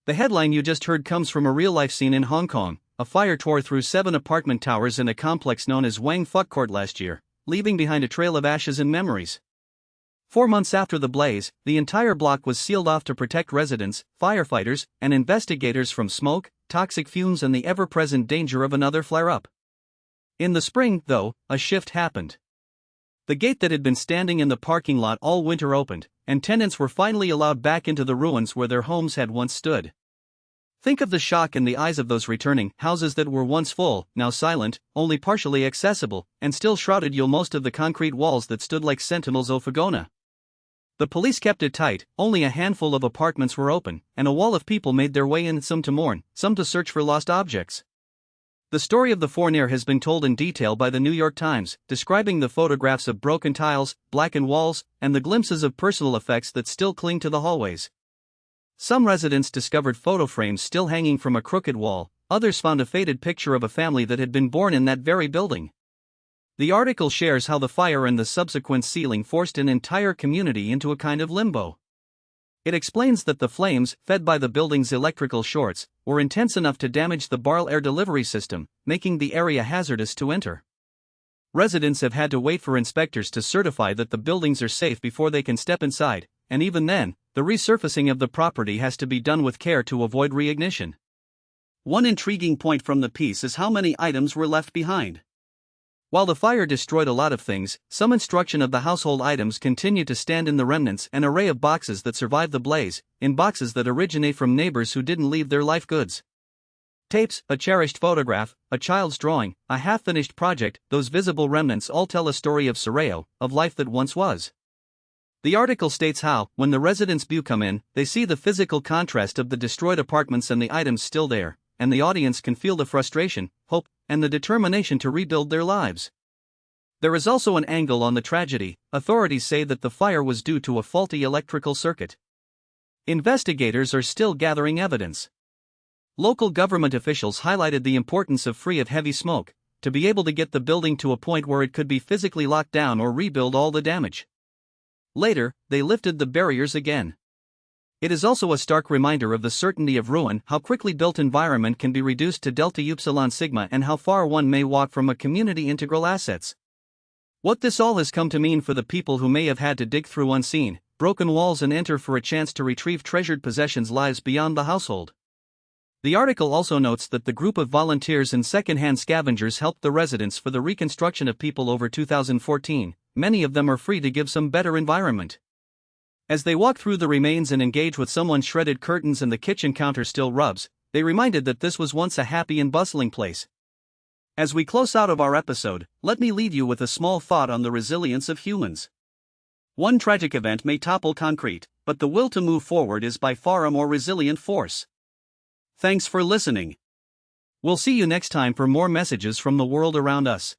The headline you just heard comes from a real-life scene in Hong Kong. A fire tore through 7 apartment towers in a complex known as Wang Fuk Court last year, leaving behind a trail of ashes and memories. 4 months after the blaze, the entire block was sealed off to protect residents, firefighters, and investigators from smoke, toxic fumes, and the ever-present danger of another flare-up. In the spring, though, a shift happened. The gate that had been standing in the parking lot all winter opened, and tenants were finally allowed back into the ruins where their homes had once stood. Think of the shock in the eyes of those returning houses that were once full, now silent, only partially accessible, and still shrouded most of the concrete walls that stood like sentinels of Fagona. The police kept it tight, only a handful of apartments were open, and a wall of people made their way in, some to mourn, some to search for lost objects. The story of the fourneer has been told in detail by the New York Times, describing the photographs of broken tiles, blackened walls, and the glimpses of personal effects that still cling to the hallways. Some residents discovered photo frames still hanging from a crooked wall, others found a faded picture of a family that had been born in that very building. The article shares how the fire and the subsequent sealing forced an entire community into a kind of limbo. It explains that the flames, fed by the building's electrical shorts, were intense enough to damage the BARL air delivery system, making the area hazardous to enter. Residents have had to wait for inspectors to certify that the buildings are safe before they can step inside, and even then, the resurfacing of the property has to be done with care to avoid reignition. One intriguing point from the piece is how many items were left behind. While the fire destroyed a lot of things, some instruction of the household items continue to stand in the remnants, an array of boxes that survived the blaze, in boxes that originate from neighbors who didn't leave their life goods. Tapes, a cherished photograph, a child's drawing, a half-finished project, those visible remnants all tell a story of Sorreo, of life that once was. The article states how, when the residents' come in, they see the physical contrast of the destroyed apartments and the items still there, and the audience can feel the frustration, hope, and the determination to rebuild their lives. There is also an angle on the tragedy. Authorities say that the fire was due to a faulty electrical circuit. Investigators are still gathering evidence. Local government officials highlighted the importance of free of heavy smoke, to be able to get the building to a point where it could be physically locked down or rebuild all the damage. Later, they lifted the barriers again. It is also a stark reminder of the certainty of ruin, how quickly built environment can be reduced to delta upsilon sigma, and how far one may walk from a community integral assets. What this all has come to mean for the people who may have had to dig through unseen, broken walls and enter for a chance to retrieve treasured possessions, lives beyond the household. The article also notes that the group of volunteers and second-hand scavengers helped the residents for the reconstruction of people over 2014, many of them are free to give some better environment. As they walk through the remains and engage with someone's shredded curtains and the kitchen counter still rubs, they reminded that this was once a happy and bustling place. As we close out of our episode, let me leave you with a small thought on the resilience of humans. One tragic event may topple concrete, but the will to move forward is by far a more resilient force. Thanks for listening. We'll see you next time for more messages from the world around us.